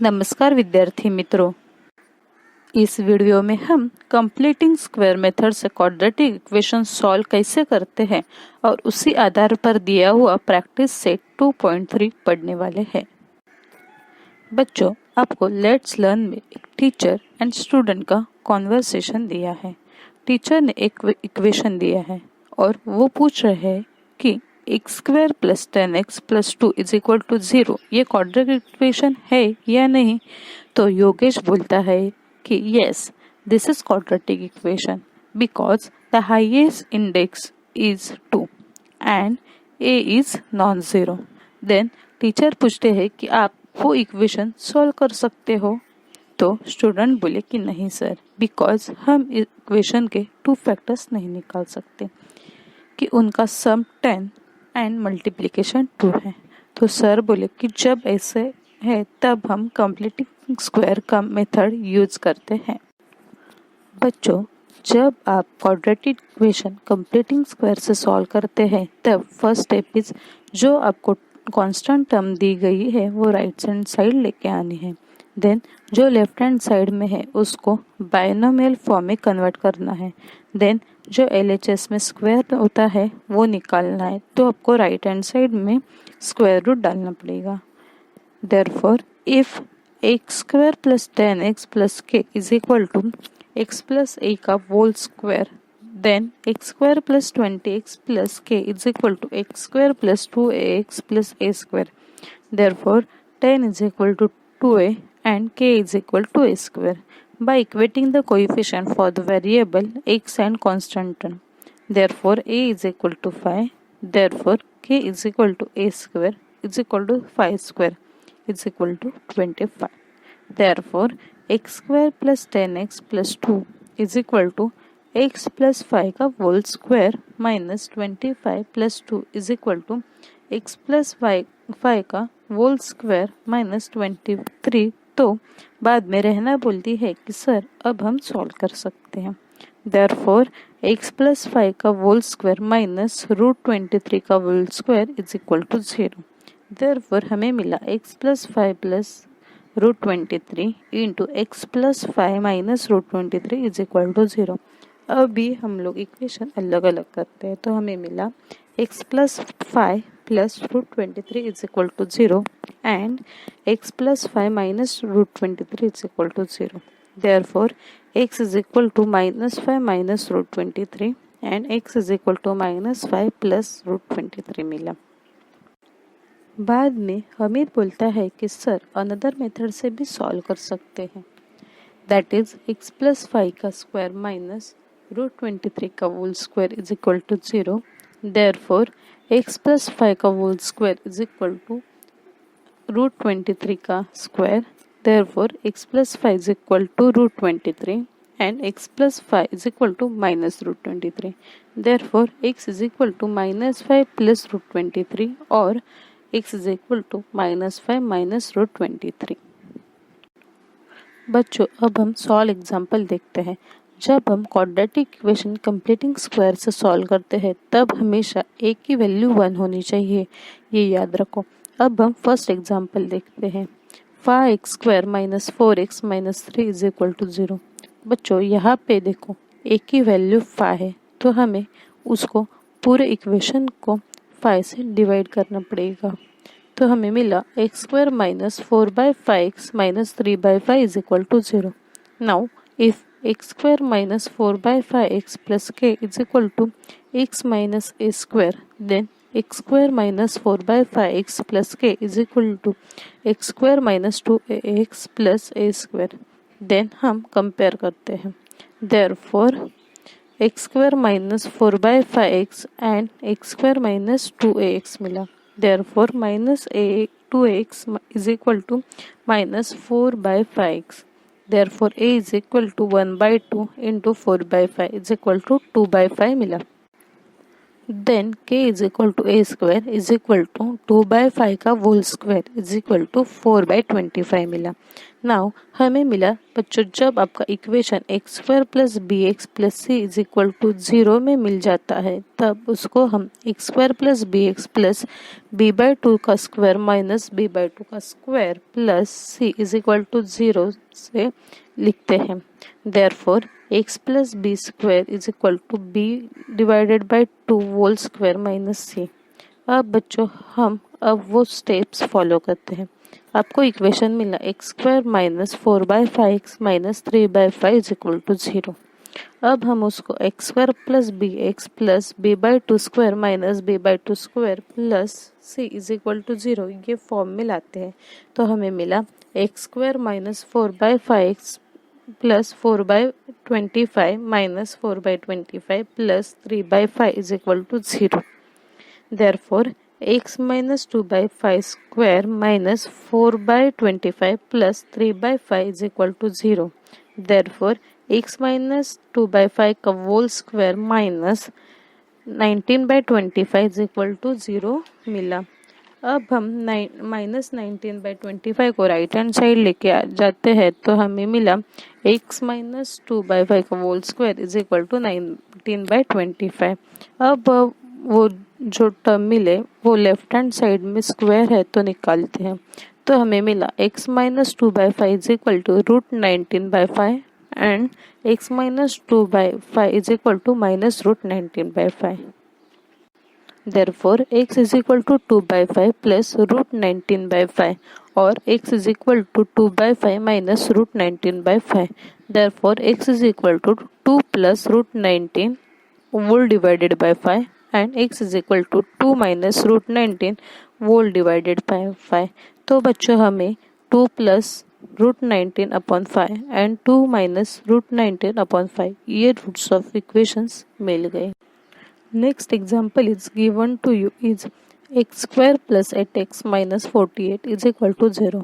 नमस्कार विद्यार्थी मित्रों, इस वीडियो में हम कंप्लीटिंग स्क्वायर मेथड से क्वाड्रेटिक इक्वेशन सॉल्व कैसे करते हैं और उसी आधार पर दिया हुआ प्रैक्टिस सेट 2.3 पढ़ने वाले हैं। बच्चों, आपको लेट्स लर्न में एक टीचर एंड स्टूडेंट का कॉन्वर्सेशन दिया है। टीचर ने एक इक्वेशन दिया है और वो पूछ रहे हैं कि x square plus 10x plus 2 is equal to 0 ये क्वाड्रेटिक इक्वेशन है या नहीं। तो योगेश बोलता है कि yes, this is quadratic equation because the highest index is 2 and a is non zero. Then teacher पूछते हैं कि आप वो इक्वेशन सॉल्व कर सकते हो। तो स्टूडेंट बोले कि नहीं सर, बिकॉज हम इक्वेशन के 2 फैक्टर्स नहीं निकाल सकते कि उनका सम 10 एंड मल्टीप्लिकेशन 2 है। तो सर बोले कि जब ऐसे है तब हम कंप्लीटिंग स्क्वायर का मेथड यूज करते हैं। बच्चों, जब आप क्वाड्रेटिक इक्वेशन कंप्लीटिंग स्क्वायर से सॉल्व करते हैं तब फर्स्ट स्टेप इज जो आपको कांस्टेंट टर्म दी गई है वो राइट हैंड साइड लेके आनी है। देन जो लेफ्ट हैंड साइड में है उसको बाइनोमियल फॉर्म में कन्वर्ट करना है। देन जो LHS में स्क्वायर होता है वो निकालना है, तो आपको राइट हैंड साइड में स्क्वायर रूट डालना पड़ेगा। Therefore, if x square plus 10x plus k is equal to x plus a का whole square, then x square plus 20x plus k is equal to x square plus 2ax plus a square. Therefore, 10 is equal to 2a and k is equal to a square. By equating the coefficient for the variable x and constant term, therefore a is equal to 5. Therefore, k is equal to a square is equal to 5 square is equal to 25. Therefore, x square plus 10x plus 2 is equal to x plus 5 का whole square minus 25 plus 2 is equal to x plus 5 का whole square minus 23। तो बाद में रहना बोलती है कि sir अब हम सॉल्व कर सकते हैं। Therefore, x plus 5 का whole square minus √23 का whole square is equal to 0। Therefore, हमें मिला x plus 5 plus √23 into x plus 5 minus √23 is equal to 0। अभी हम लोग इक्वेशन अलग अलग करते हैं, तो हमें मिला x plus 5 plus √23 is equal to 0 and x plus 5 minus √23 is equal to 0। Therefore, x is equal to minus 5 minus √23 and x is equal to minus 5 plus √23 मिला। बाद में हमीद बोलता है कि सर अनदर मेथड से भी सॉल्व कर सकते हैं, दैट इज x प्लस 5 का स्क्वायर माइनस √23 का whole square is equal to 0। Therefore x plus 5 का whole square is equal to √23 का square. Therefore x plus 5 is equal to √23 and x plus 5 is equal to minus √23। Therefore, x is equal to minus 5 plus √23 और x is equal to minus 5 minus √23। बच्चों, अब हम solve example देखते हैं। जब हम quadratic equation completing square से solve करते हैं तब हमेशा a की वैल्यू 1 होनी चाहिए, ये याद रखो। अब हम फर्स्ट एग्जाम्पल देखते हैं। 5x square minus 4x minus 3 is equal to 0। बच्चों, यहाँ पे देखो a की वैल्यू 5 है, तो हमें उसको पूरे इक्वेशन को 5 से डिवाइड करना पड़ेगा। तो हमें मिला x square minus 4/5x minus 3/5 is equal to 0। Now if x square minus 4/5x plus k is equal to x minus a square, then x square minus 4/5x plus k is equal to x square minus 2ax plus a square. Then हम compare करते हैं। Therefore x square minus 4/5x and x square minus 2ax मिला। Therefore, minus 2x is equal to minus 4/5x. Therefore, a is equal to 1/2 into 4/5 is equal to 2/5 मिला। Then k is equal to a square is equal to 2/5 का whole square is equal to 4/25 मिला। Now हमें मिला बच्चों, जब आपका equation x square plus b x plus c is equal to 0 में मिल जाता है, तब उसको हम x square plus b x plus b/2 का स्क्वायर माइनस b/2 का square plus c is equal to 0 से लिखते हैं। Therefore x plus b square is equal to b divided by 2 whole square minus c. अब बच्चों हम अब वो स्टेप्स फॉलो करते हैं। आपको इक्वेशन मिला x square minus 4/5 x minus 3/5 is equal to 0। अब हम उसको x square plus b x plus b/2 square minus b/2 square plus c is equal to 0 ये फॉर्म में लाते हैं। तो हमें मिला x square minus 4/5 x plus 4/25 minus 4/25 plus 3/5 is equal to 0। Therefore, x minus 2/5 square minus 4/25 plus 3/5 is equal to 0. Therefore, x minus 2/5 का whole square minus 19/25 is equal to 0 मिला। अब हम माइनस 19/25 को राइट हैंड साइड लेके आ जाते हैं, तो हमें मिला x माइनस 2/5 का whole square is equal to 19/25। अब वो जो टर्म मिले वो लेफ्ट हैंड साइड में स्क्वायर है तो निकालते हैं। तो हमें मिला x minus 2/5 is equal to √19/5 and x minus 2/5 is equal to minus √19/5। Therefore, x is equal to 2/5 plus √19/5 और x is equal to 2/5 minus √19/5. Therefore, x is equal to 2 plus √19 whole divided by 5 and x is equal to 2 minus √19 whole divided by 5. तो बच्चों हमें 2 plus √19 upon 5 and 2 minus √19 upon 5 ये roots of equations मिल गए। Next example is given to you is x square plus 8x minus 48 is equal to 0।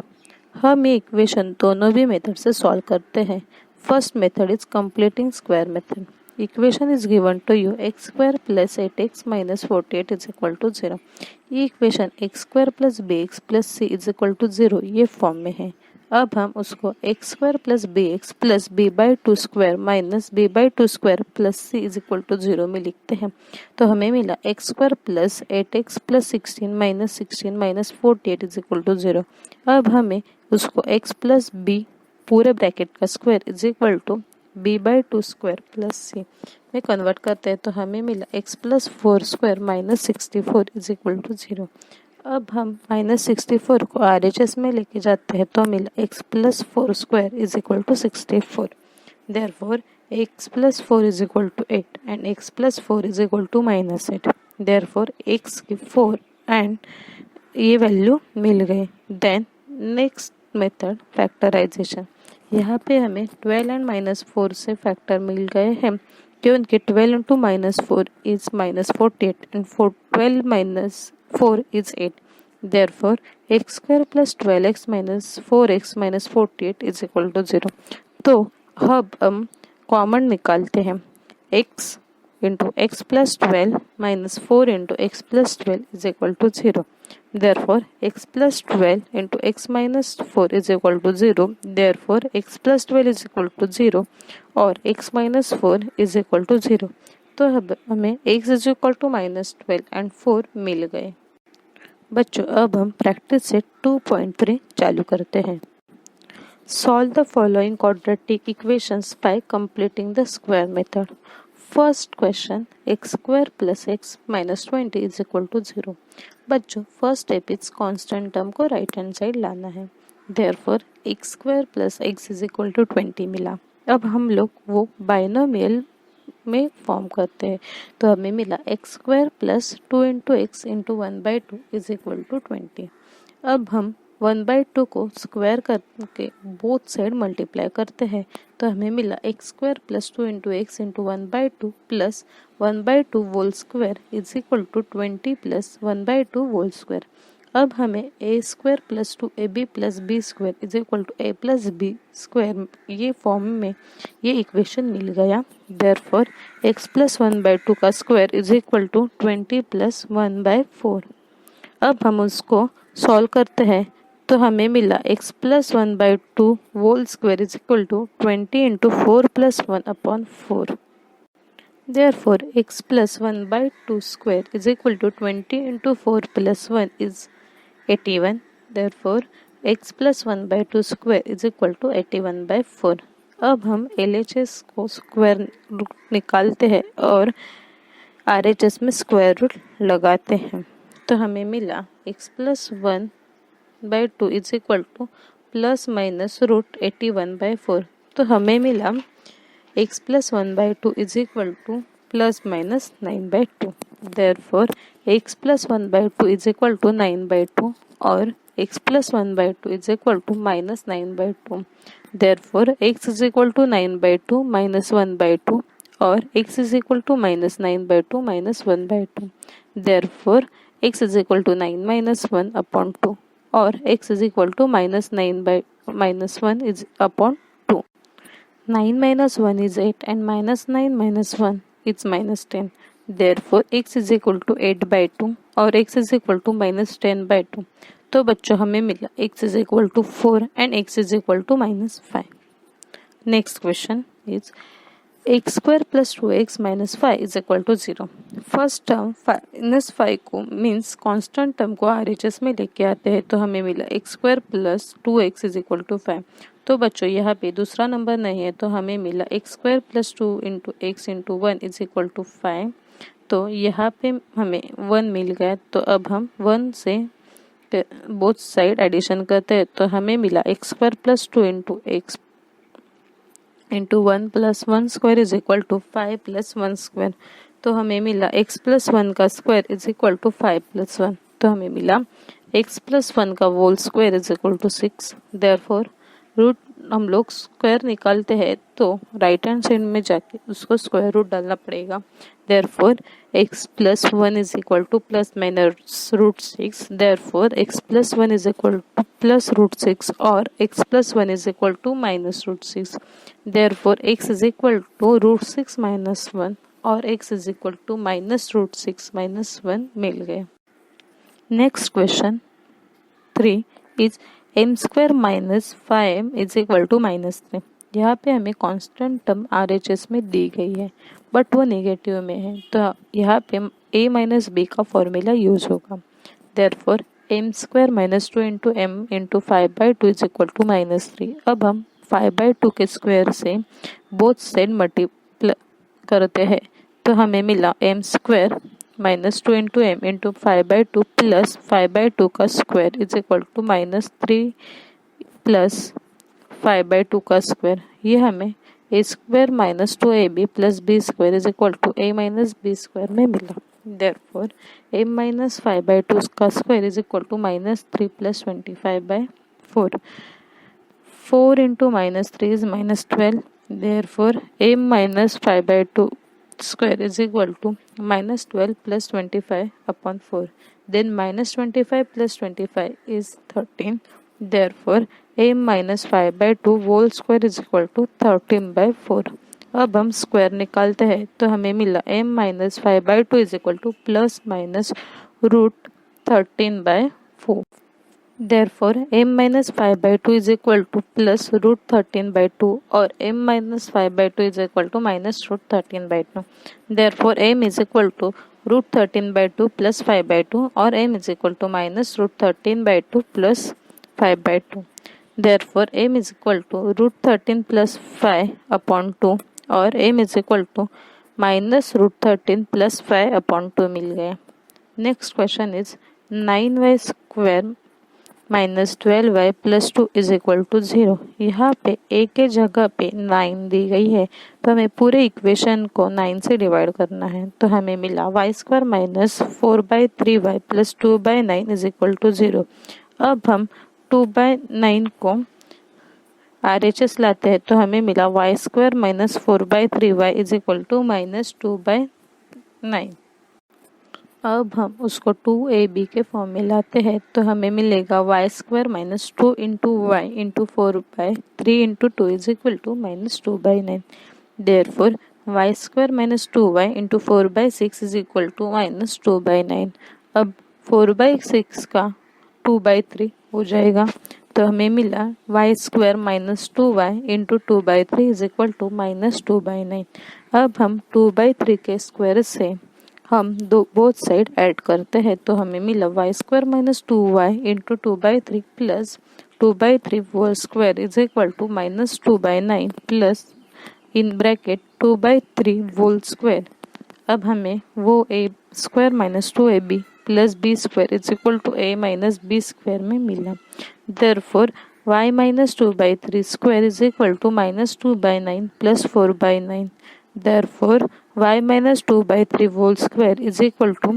हम ये equation दोनों भी method से सॉल्व करते हैं। First method is completing square method. Equation is given to you x square plus 8x minus 48 is equal to 0। ये equation x square plus b x plus c is equal to 0 ये form में है। अब हम उसको x square plus b x plus b/2 square minus b/2 square plus c is equal to 0 में लिखते हैं। तो हमें मिला x square plus 8x plus 16 minus 48 is equal to 0। अब हमें उसको x प्लस बी पूरे ब्रैकेट का square is equal to b/2 square plus c में कन्वर्ट करते हैं। तो हमें मिला x plus 4 square minus 64 is equal to 0। अब हम माइनस 64 को RHS में लेके जाते हैं तो मिला x plus 4 square is equal to 64। Therefore x plus 4 is equal to 8 and x plus 4 is equal to minus 8। Therefore x की 4 एंड ये वैल्यू मिल गए। Then next method factorisation. यहाँ पे हमें 12 एंड माइनस 4 से फैक्टर मिल गए हैं क्योंकि 12 into minus 4 is minus 48 and 12 minus 4 is 8. Therefore, x square plus 12x minus 4x minus 48 is equal to 0. तो अब हम कॉमन निकालते हैं। x into x plus 12 minus 4 into x plus 12 is equal to 0. Therefore, x plus 12 into x minus 4 is equal to 0. Therefore, x plus 12 is equal to 0 और x minus 4 is equal to 0. तो अब हमें x is equal to minus 12 and 4 मिल गए। बच्चों अब हम practice से 2.3 चालू करते हैं। Solve the following quadratic equations by completing the square method. First question x square plus x minus 20 is equal to 0। बच्चों first step is constant term को राइट हैंड साइड लाना है। Therefore x square plus x is equal to 20 मिला। अब हम लोग वो binomial में फॉर्म करते हैं तो हमें मिला x square plus 2 into x into 1/2 is equal to 20। अब हम 1/2 को स्क्वायर करके बोथ साइड मल्टीप्लाई करते हैं तो हमें मिला x square plus 2 into x into 1/2 plus 1/2 whole square is equal to 20 plus 1/2 whole square. अब हमें a square plus 2ab plus b square is equal to a plus b square ये form में ये इक्वेशन मिल गया। Therefore x plus 1/2 का square is equal to 20 plus 1/4। अब हम उसको सॉल्व करते हैं तो हमें मिला x plus 1/2 whole square is equal to 20 into 4 plus 1/4। Therefore, x plus 1/2 square is equal to 20 into 4 plus 1 is 81. Therefore, x plus 1/2 square is equal to 81/4. अब हम LHS को स्क्वायर रूट निकालते हैं और RHS में स्क्वायर रूट लगाते हैं तो हमें मिला x plus 1/2 is equal to plus minus root 81/4। तो हमें मिला x plus 1/2 is equal to plus minus 9/2। Therefore, x plus 1/2 is equal to 9/2 और x plus 1/2 is equal to minus 9/2। Therefore, x is equal to 9/2 minus 1/2 और x is equal to minus 9/2 minus 1/2। Therefore, x is equal to 9 minus 1 upon 2 और x is equal to minus 9 by minus 1 is upon 2। 9 minus 1 is 8 and minus 9 minus 1 is minus 10. Therefore, x is equal to 8/2 और x is equal to minus 10/2। तो बच्चों हमें मिला x is equal to 4 and x is equal to minus 5। Next question is x square plus 2x minus 5 is equal to 0। First term minus 5 को means constant term को RHS में लेके आते हैं तो हमें मिला x square plus 2x is equal to 5। तो बच्चों यहाँ पे दूसरा नंबर नहीं है तो हमें मिला x square plus 2 into x into 1 is equal to 5। तो यहाँ पे हमें 1 मिल गया तो अब हम 1 से बोथ साइड एडिशन करते हैं तो हमें मिला x square plus 2 into x into 1 plus 1 square is equal to 5 plus 1 square. तो हमें मिला x प्लस 1 का square is equal to 5 plus 1। तो हमें मिला x प्लस 1 का whole square is equal to 6। Therefore root हम लोग स्क्वायर निकालते हैं तो राइट हैंड साइड में जाके उसको स्क्वायर रूट डालना पड़ेगा। Therefore x plus 1 is equal to plus minus root 6। Therefore x plus 1 is equal to plus root 6 और x plus 1 is equal to minus root 6। Therefore x is equal to root 6 minus 1 और x is equal to minus root 6 minus 1 मिल गए। Next question 3 is m square minus 5 is equal to minus 3। यहाँ पे हमें constant term RHS में दी गई है but वो नेगेटिव में है तो यहाँ पे a माइनस बी का फॉर्मूला यूज होगा। Therefore m square minus 2 into m into 5/2 is equal to minus 3। अब हम 5/2 के स्क्वायर से बोथ साइड मल्टीप्लाई करते हैं तो हमें मिला m square minus 2 into m into 5/2 plus 5/2 का square is equal to minus 3 plus 5/2 का स्क्वायर। ये हमें a square minus 2ab plus b square is equal to a minus b square में मिला। देयरफॉर m माइनस 5/2 का square is equal to minus 3 plus 25/4। 4 into minus 3 is minus 12। Therefore m minus 5/2 square is equal to minus 12 plus 25 upon 4. Then minus 25 plus 25 is 13. Therefore, m minus 5/2 whole square is equal to 13/4. अब हम square निकालते हैं तो हमें मिला m minus 5/2 is equal to plus minus root 13/4. Therefore, m minus 5/2 is equal to plus root 13/2 और m minus 5/2 is equal to minus root 13/2. Therefore, m is equal to root 13/2 plus 5/2 और m is equal to minus root 13/2 plus 5/2. Therefore, m is equal to root 13 plus 5 upon 2 और m is equal to minus root 13 plus 5 upon 2 मिल गया। Next question is 9y square minus 12y plus 2 is equal to 0। यहाँ पे a के जगह पे 9 दी गई है तो हमें पूरे इक्वेशन को 9 से डिवाइड करना है तो हमें मिला y square minus 4/3y plus 2/9 is equal to 0। अब हम 2/9 को RHS लाते हैं तो हमें मिला y square minus 4/3y is equal to minus 2/9। अब हम उसको 2ab के फॉर्म में लाते हैं तो हमें मिलेगा y square minus 2 into y into 4/3 into 2 is equal to minus 2/9। Therefore y square minus 2y into 4/6 is equal to minus 2/9। अब 4/6 का 2/3 हो जाएगा, तो हमें मिला y square minus 2y into 2/3 is equal to minus 2/9। अब हम 2/3 के स्क्वायर से हम बोथ साइड ऐड करते हैं, तो हमें मिला y square minus 2y into 2/3 plus 2/3 whole square is equal to minus 2/9 plus in bracket 2/3 whole square. अब हमें वो a square minus 2ab plus b square is equal to a minus b square में मिला। Therefore y minus 2/3 square is equal to minus 2/9 plus 4/9। Therefore, y minus 2/3 whole square is equal to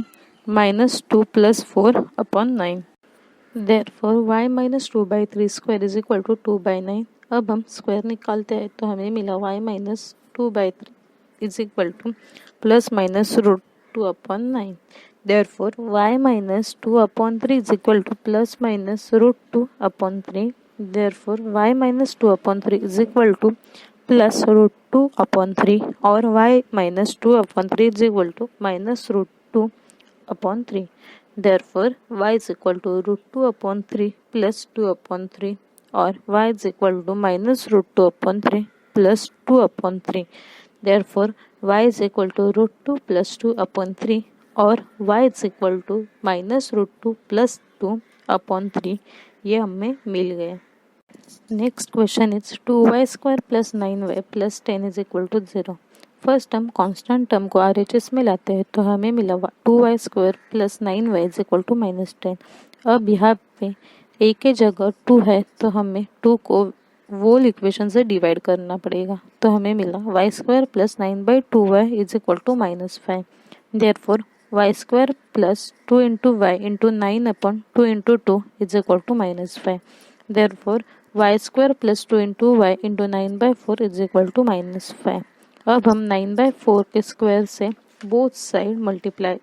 minus 2 plus 4 upon 9. Therefore, y minus 2/3 square is equal to 2/9. अब हम square निकालते हैं, तो हमें मिला y minus 2/3 is equal to plus minus root 2 upon 9. Therefore, y minus 2 upon 3 is equal to plus minus root 2 upon 3. Therefore, y minus 2 upon 3 is equal to plus root 2 upon 3 और y minus 2 upon 3 is equal to minus root 2 upon 3। Therefore y is equal to root 2 upon 3 plus 2 upon 3 और y is equal to minus root 2 upon 3 plus 2 upon 3। Therefore y is equal to root 2 plus 2 upon 3 और y is equal to minus root 2 plus 2 upon 3। ये हमें मिल गया। Next question is 2y square plus 9y plus 10 is equal to 0। First हम constant term को RHS में लाते हैं, तो हमें मिला 2y square plus 9y is equal to minus 10। अब यहाँ पे a के जगह 2 है, तो हमें 2 को वोल इक्वेशन से डिवाइड करना पड़ेगा, तो हमें मिला y square plus 9/2y is equal to minus 5। Therefore y square plus 2 into y into 9 upon 2 into 2 is equal to minus 5। Therefore y square plus 2 into y into 9/4 is equal to minus 5। अब हम 9/4 के square से both side multiply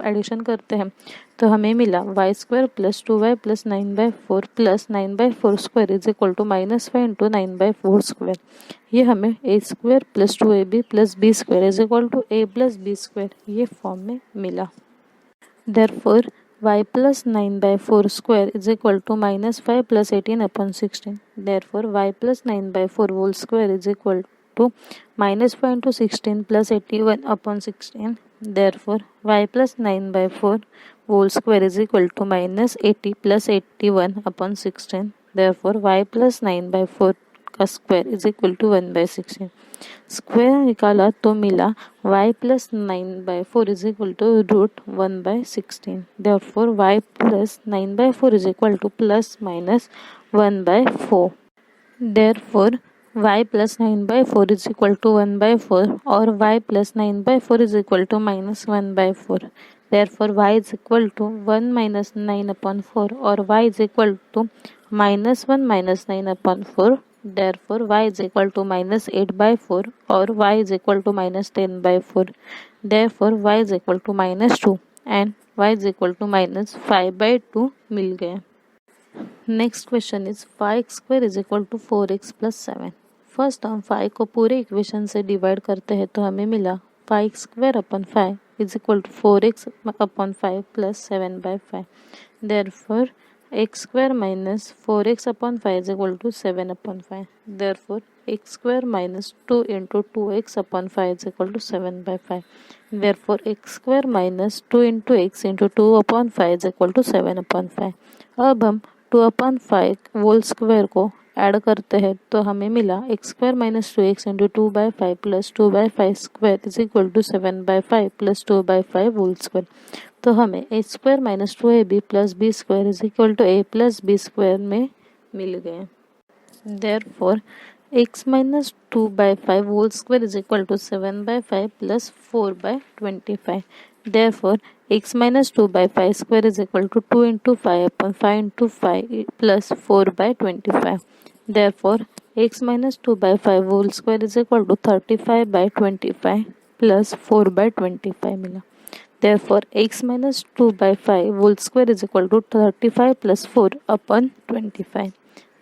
addition करते हैं, तो हमें मिला y square plus 2y plus 9/4 plus 9/4 square is equal to minus 5 into 9/4 square. ये हमें a square plus 2ab plus b square is equal to a plus b square ये form में मिला। Therefore y plus 9/4 square is equal to minus 5 plus 18 upon 16. Therefore, y plus 9/4 whole square is equal to minus 5 into 16 plus 81 upon 16. Therefore, y plus 9/4 whole square is equal to minus 80 plus 81 upon 16. Therefore, y plus 9/4 का square is equal to 1/16। Square निकाला तो मिला y plus 9/4 is equal to root 1/16। Therefore y plus 9/4 is equal to plus minus 1/4। Therefore y plus 9/4 is equal to 1/4 और y plus 9/4 is equal to minus 1/4। Therefore y is equal to 1 minus 9 upon 4 और y is equal to minus 1 minus 9 upon 4। Therefore, y is equal to minus 8/4 और y is equal to minus 10/4. Therefore, y is equal to minus 2 and y is equal to minus 5/2 मिल गए। Next question is 5x square is equal to 4x plus 7। First हम 5 को पूरे equation से divide करते हैं, तो हमें मिला 5x square upon 5 is equal to 4x upon 5 plus 7/5। Therefore, x square minus 4x upon 5 is equal to 7 upon 5. Therefore, x square minus 2 into 2x upon 5 is equal to 7/5. Therefore, x square minus 2 into x into 2 upon 5 is equal to 7 upon 5. अब हम 2 upon 5 whole square को add करते हैं, तो हमें मिला x square minus 2x into 2/5 plus 2/5 square is equal to 7/5 plus 2/5 whole square। तो हमें a square minus 2ab plus b square is equal to a plus b square में मिल गए। Therefore x minus 2/5 whole square is equal to 7/5 plus 4/25। Therefore x minus 2/5 square is equal to 2 into 5 upon 5 into 5 plus 4/25। Therefore x minus 2/5 whole square is equal to 35/25 plus 4/25 मिला। Therefore, x minus 2/5 whole square is equal to 35 plus 4 upon 25.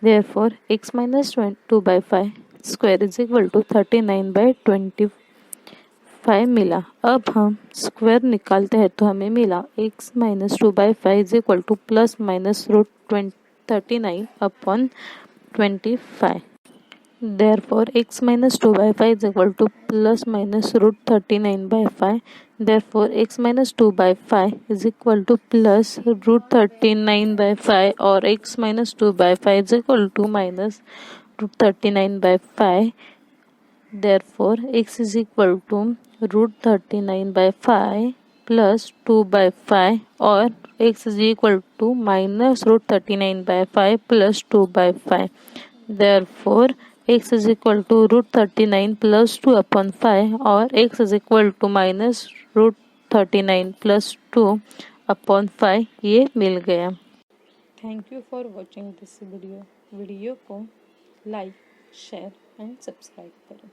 Therefore, x minus 2/5 square is equal to 39/25 5 मिला। अब हम square निकालते हैं तो हमें मिला x minus 2/5 is equal to plus minus √39 upon 25। Therefore, x minus 2/5 is equal to plus minus √39/5. Therefore, x minus 2/5 is equal to plus √39/5 or x minus 2/5 is equal to minus √39/5. Therefore, x is equal to √39/5 plus 2/5 or x is equal to minus √39/5 plus 2/5. Therefore, x is equal to √39 plus 2 upon 5 or x is equal to minus √39 plus 2 upon 5 ये मिल गया। Thank you for watching this video को like share and subscribe करें।